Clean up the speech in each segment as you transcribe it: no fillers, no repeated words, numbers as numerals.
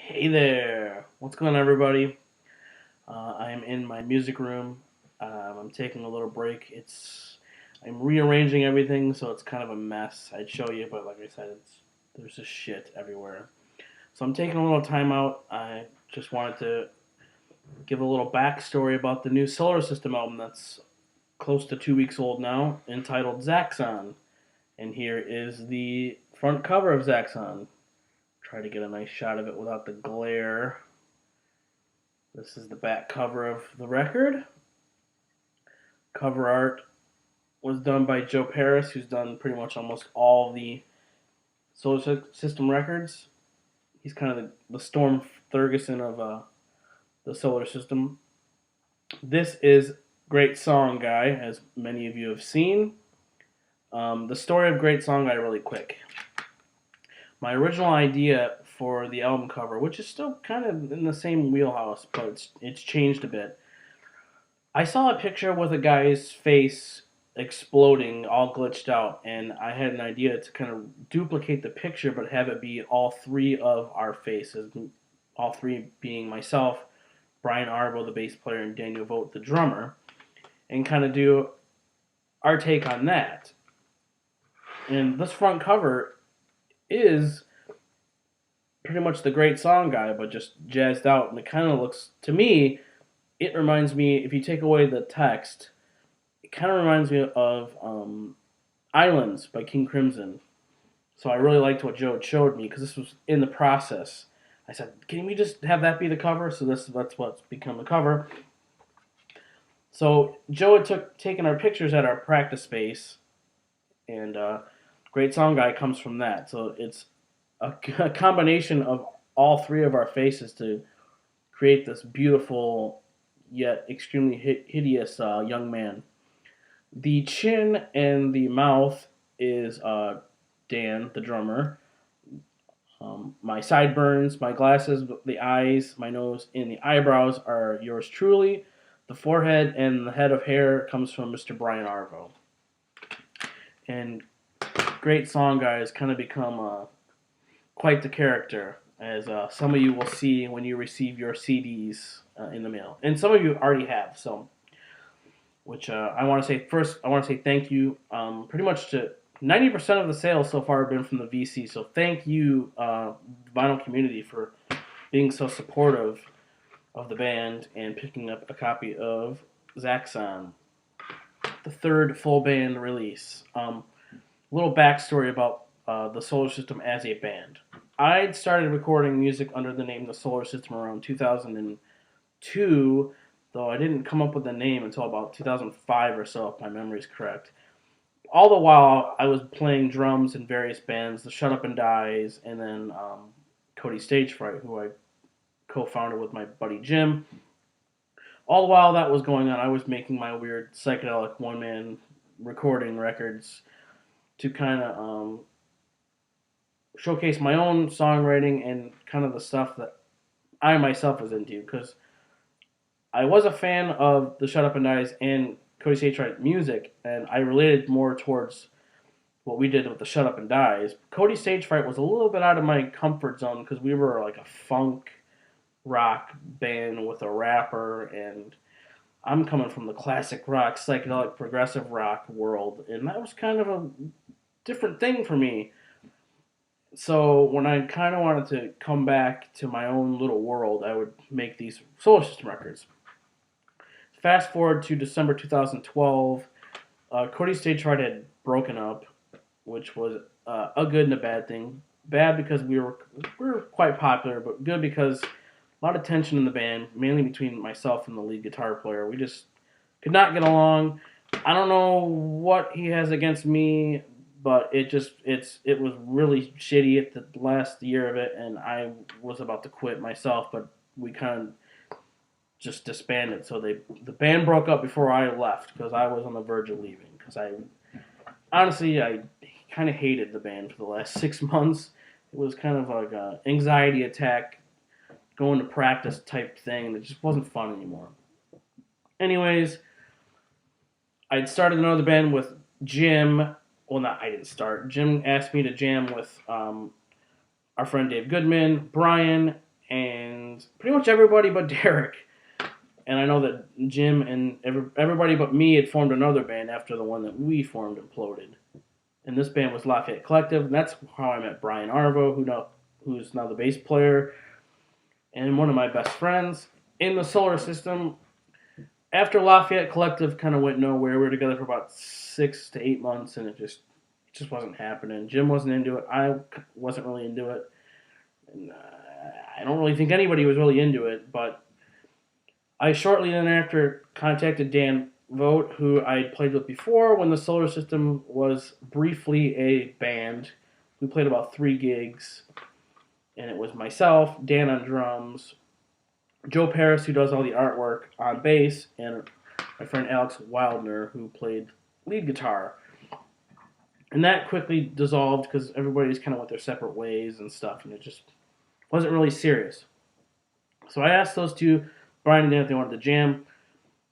Hey there, what's going on, everybody? I'm in my music room. I'm taking a little break. I'm rearranging everything, so it's kind of a mess. I'd show you, but like I said, there's just shit everywhere. So I'm taking a little time out. I just wanted to give a little backstory about the new Solar System album that's close to 2 weeks old now, entitled Xaxxon. And here is the front cover of Xaxxon. Try to get a nice shot of it without the glare. This is the back cover of the record. Cover art was done by Joe Paris, who's done pretty much almost all the Solar System records. He's kind of the Storm Thurgeson of the Solar System. This is Great Song Guy, as many of you have seen. The story of Great Song Guy, really quick. My original idea for the album cover, which is still kind of in the same wheelhouse, but it's changed a bit. I saw a picture with a guy's face exploding, all glitched out, and I had an idea to kind of duplicate the picture but have it be all three of our faces, all three being myself, Brian Arbo, the bass player, and Daniel Vogt, the drummer, and kind of do our take on that. And this front cover is pretty much the Great Song Guy, but just jazzed out, and it kind of looks, to me, it reminds me, if you take away the text, it kind of reminds me of Islands by King Crimson. So I really liked what Joe showed me because this was in the process. I said, can we just have that be the cover? So that's what's become the cover. So Joe had taken our pictures at our practice space, and Great Song Guy comes from that. So it's a combination of all three of our faces to create this beautiful yet extremely hideous young man. The chin and the mouth is Dan, the drummer. My sideburns, my glasses, the eyes, my nose, and the eyebrows are yours truly. The forehead and the head of hair comes from Mr. Brian Arvo. And Great Song Guy has kind of become quite the character, as some of you will see when you receive your CDs in the mail. And some of you already have, so which I want to say first, I want to say thank you pretty much to 90% of the sales so far have been from the VC. So thank you, vinyl community, for being so supportive of the band and picking up a copy of Xaxxon, the third full band release. Little backstory about the Solar System as a band. I'd started recording music under the name The Solar System around 2002, though I didn't come up with a name until about 2005 or so, if my memory is correct. All the while, I was playing drums in various bands, the Shut Up and Dies, and then Cody Stage Fright, who I co-founded with my buddy Jim. All the while that was going on, I was making my weird psychedelic one-man recording records to kind of showcase my own songwriting and kind of the stuff that I myself was into, because I was a fan of the Shut Up and Dies and Cody Stage Fright music, and I related more towards what we did with the Shut Up and Dies. Cody Stage Fright was a little bit out of my comfort zone because we were like a funk rock band with a rapper, and I'm coming from the classic rock, psychedelic, progressive rock world, and that was kind of a different thing for me. So when I kind of wanted to come back to my own little world, I would make these Solar System records. Fast forward to December 2012, Cody Stage Fright had broken up, which was a good and a bad thing. Bad because we were quite popular, but good because a lot of tension in the band, mainly between myself and the lead guitar player. We just could not get along. I don't know what he has against me, but it was really shitty at the last year of it, and I was about to quit myself, but we kind of just disbanded. So the band broke up before I left because I was on the verge of leaving. Because I kind of hated the band for the last 6 months. It was kind of like an anxiety attack, going to practice type thing that just wasn't fun anymore. Anyways, I'd started another band with Jim. Well, not I didn't start. Jim asked me to jam with our friend Dave Goodman, Brian, and pretty much everybody but Derek. And I know that Jim and everybody but me had formed another band after the one that we formed imploded. And this band was Lafayette Collective, and that's how I met Brian Arvo, who's now the bass player and one of my best friends in the solar system. After Lafayette Collective kind of went nowhere, we were together for about 6 to 8 months, and it just wasn't happening. Jim wasn't into it. I wasn't really into it. And I don't really think anybody was really into it, but I shortly then after contacted Dan Vogt, who I had played with before when the Solar System was briefly a band. We played about 3 gigs, and it was myself, Dan on drums, Joe Paris, who does all the artwork, on bass, and my friend Alex Wildner, who played lead guitar. And that quickly dissolved because everybody just kind of went their separate ways and stuff, and it just wasn't really serious. So I asked those two, Brian and Dan, if they wanted to jam.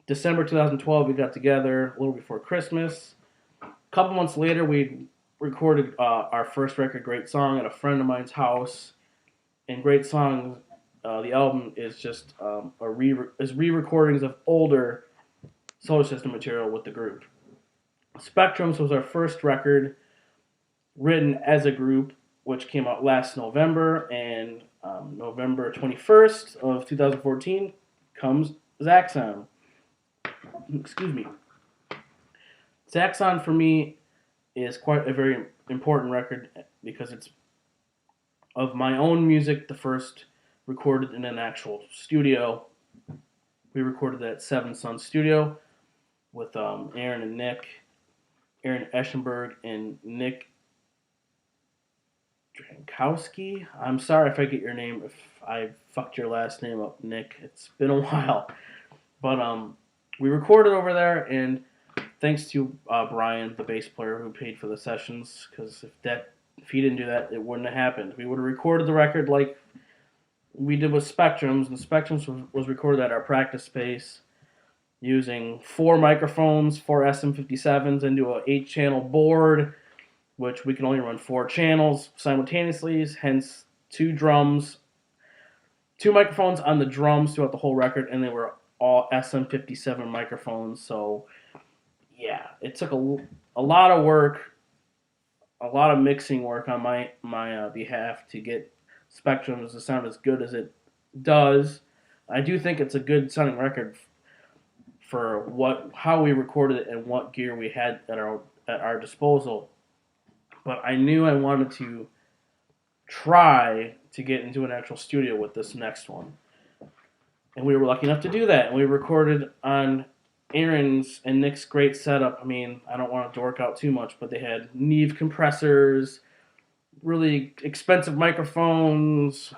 December 2012, we got together a little before Christmas. A couple months later, we recorded our first record, Great Song, at a friend of mine's house. And Great Song, the album is just re-recordings of older Solar System material with the group. Spectrums was our first record written as a group, which came out last November, and November 21st of 2014 comes Xaxxon. Excuse me. Xaxxon for me is quite a very important record because it's of my own music, the first recorded in an actual studio. We recorded at Seven Sun Studio with Aaron and Nick, Aaron Eschenberg and Nick Drankowski. I'm sorry if I get your name, if I fucked your last name up, Nick. It's been a while. But we recorded over there, and thanks to Brian, the bass player, who paid for the sessions, because if he didn't do that, it wouldn't have happened. We would have recorded the record like we did with Spectrums, and Spectrums was recorded at our practice space using 4 microphones, 4 SM57s into an 8-channel board, which we can only run 4 channels simultaneously, hence 2 drums, 2 microphones on the drums throughout the whole record, and they were all SM57 microphones. So yeah, it took a lot of work, a lot of mixing work on my behalf to get Spectrums to sound as good as it does. I do think it's a good sounding record for how we recorded it and what gear we had at our disposal. But I knew I wanted to try to get into an actual studio with this next one. And we were lucky enough to do that. And we recorded on Aaron's and Nick's great setup. I mean, I don't want to dork out too much, but they had Neve compressors, really expensive microphones,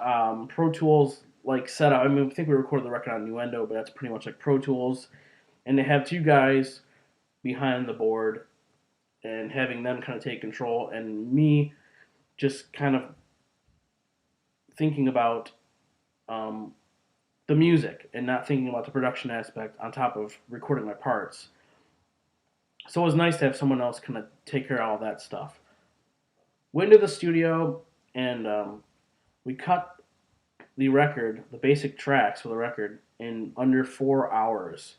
Pro Tools like setup. I mean, I think we recorded the record on Nuendo, but that's pretty much like Pro Tools. And they have 2 guys behind the board and having them kind of take control, and me just kind of thinking about the music and not thinking about the production aspect on top of recording my parts. So it was nice to have someone else kind of take care of all that stuff. Went into the studio, and we cut the record, the basic tracks for the record, in under 4 hours.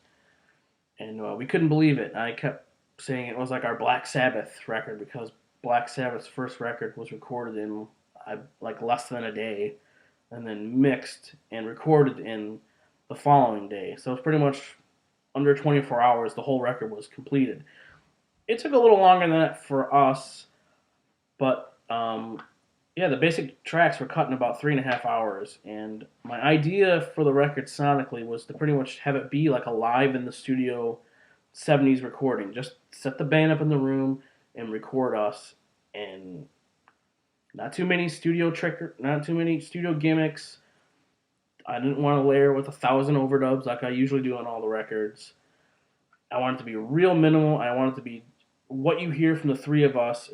And we couldn't believe it. I kept saying it was like our Black Sabbath record, because Black Sabbath's first record was recorded in like less than a day, and then mixed and recorded in the following day. So it's pretty much under 24 hours the whole record was completed. It took a little longer than that for us, but yeah, the basic tracks were cut in about 3.5 hours, and my idea for the record sonically was to pretty much have it be like a live in the studio 70s recording. Just set the band up in the room and record us, and not too many studio gimmicks. I didn't want to layer with 1,000 overdubs like I usually do on all the records. I want it to be real minimal. I want it to be what you hear from the 3 of us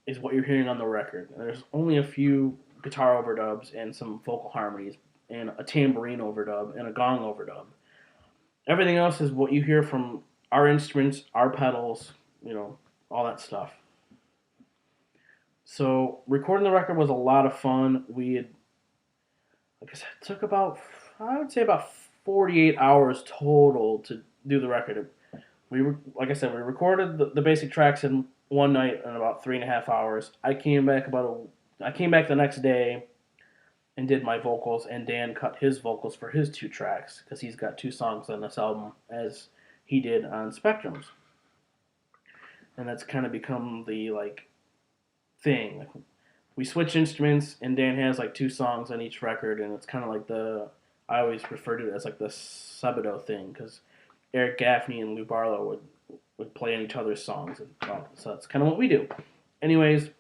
is what you're hearing on the record. And there's only a few guitar overdubs and some vocal harmonies and a tambourine overdub and a gong overdub. Everything else is what you hear from our instruments, our pedals, all that stuff. So recording the record was a lot of fun. We had like I said, it took about, I would say, about 48 hours total to do the record. Like I said, we recorded the basic tracks in one night in about 3.5 hours. I came back the next day and did my vocals, and Dan cut his vocals for his two tracks because he's got two songs on this album, as he did on Spectrums, and that's kind of become the like thing. Like, we switch instruments, and Dan has like two songs on each record, and it's kind of like the I always refer to it as like the Sabado thing because Eric Gaffney and Lou Barlow would play on each other's songs, and so that's kind of what we do. Anyways,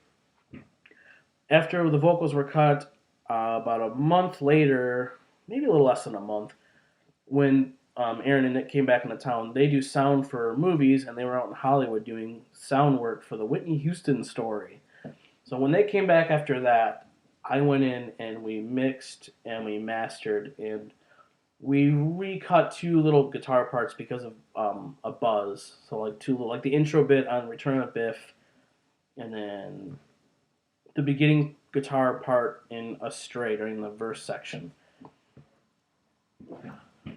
after the vocals were cut, about a month later, maybe a little less than a month, when Aaron and Nick came back into town, they do sound for movies, and they were out in Hollywood doing sound work for the Whitney Houston story. So when they came back after that, I went in and we mixed and we mastered, and we recut two little guitar parts because of a buzz. So like two little, like the intro bit on Return of Biff, and then the beginning guitar part in Astray during the verse section.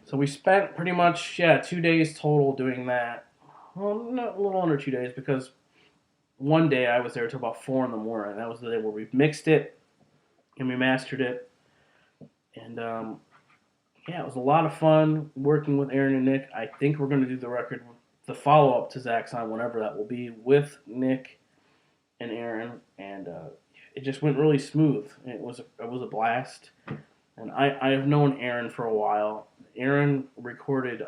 So we spent pretty much 2 days total doing that. Well, not a little under 2 days because one day I was there till about 4 in the morning. That was the day where we mixed it and we mastered it, and it was a lot of fun working with Aaron and Nick. I think we're going to do the record, the follow up to Xaxxon, whenever that will be, with Nick and Aaron, and it just went really smooth. It was a blast, and I have known Aaron for a while. Aaron recorded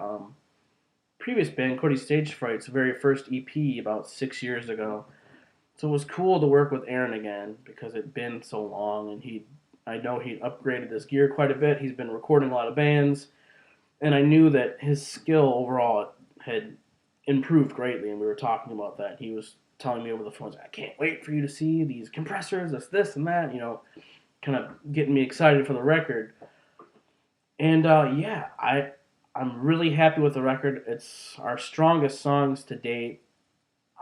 previous band Cody Stage Fright's very first EP about 6 years ago, so it was cool to work with Aaron again because it'd been so long, and I know he'd upgraded his gear quite a bit. He's been recording a lot of bands, and I knew that his skill overall had improved greatly, and we were talking about that. He was telling me over the phone, I can't wait for you to see these compressors, this and that, kind of getting me excited for the record. And I'm really happy with the record. It's our strongest songs to date.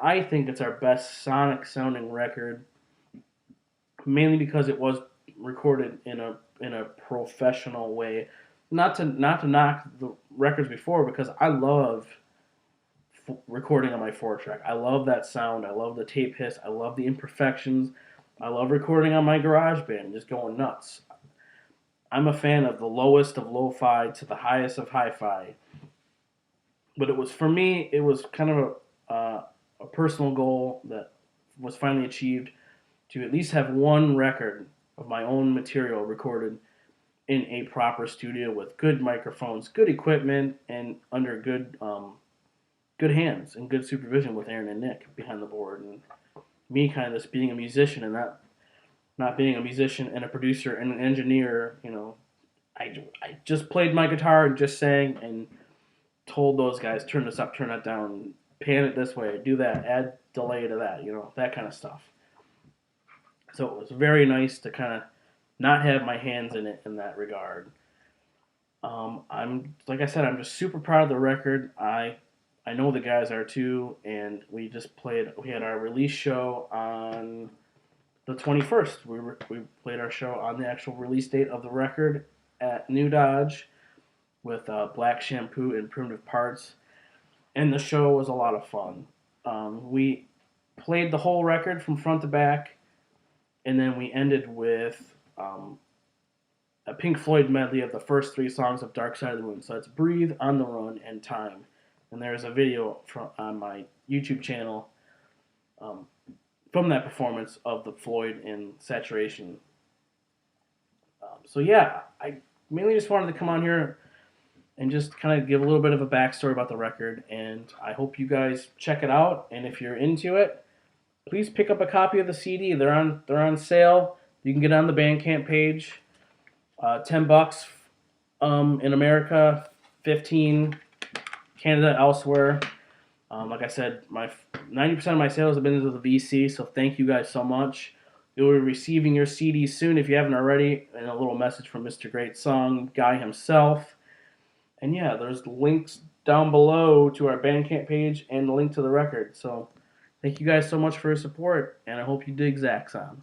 I think it's our best sonic sounding record, mainly because it was recorded in a professional way. Not to knock the records before, because I love recording on my 4-track. I love that sound. I love the tape hiss. I love the imperfections. I love recording on my GarageBand and just going nuts. I'm a fan of the lowest of lo-fi to the highest of hi-fi. But for me, it was kind of a personal goal that was finally achieved, to at least have one record of my own material recorded in a proper studio with good microphones, good equipment, and under good hands and good supervision with Aaron and Nick behind the board, and me kind of just being a musician and not being a musician and a producer and an engineer. I just played my guitar and just sang and told those guys, turn this up, turn that down, pan it this way, do that, add delay to that, that kind of stuff. So it was very nice to kind of not have my hands in it in that regard. I'm like I said, I'm just super proud of the record. I know the guys are too, and we had our release show on the 21st. We played our show on the actual release date of the record at New Dodge with Black Shampoo and Primitive Parts, and the show was a lot of fun. We played the whole record from front to back, and then we ended with a Pink Floyd medley of the first 3 songs of Dark Side of the Moon. So it's Breathe, On the Run, and Time. And there's a video on my YouTube channel from that performance of the Floyd in Saturation. I mainly just wanted to come on here and just kind of give a little bit of a backstory about the record, and I hope you guys check it out. And if you're into it, please pick up a copy of the CD. They're on sale. You can get on the Bandcamp page. $10 in America, 15 Canada, elsewhere. Like I said, my 90% of my sales have been into the VC, so thank you guys so much. You'll be receiving your CD soon if you haven't already, and a little message from Mr. Great Song Guy himself. And there's links down below to our Bandcamp page and the link to the record. So thank you guys so much for your support, and I hope you dig Xaxxon.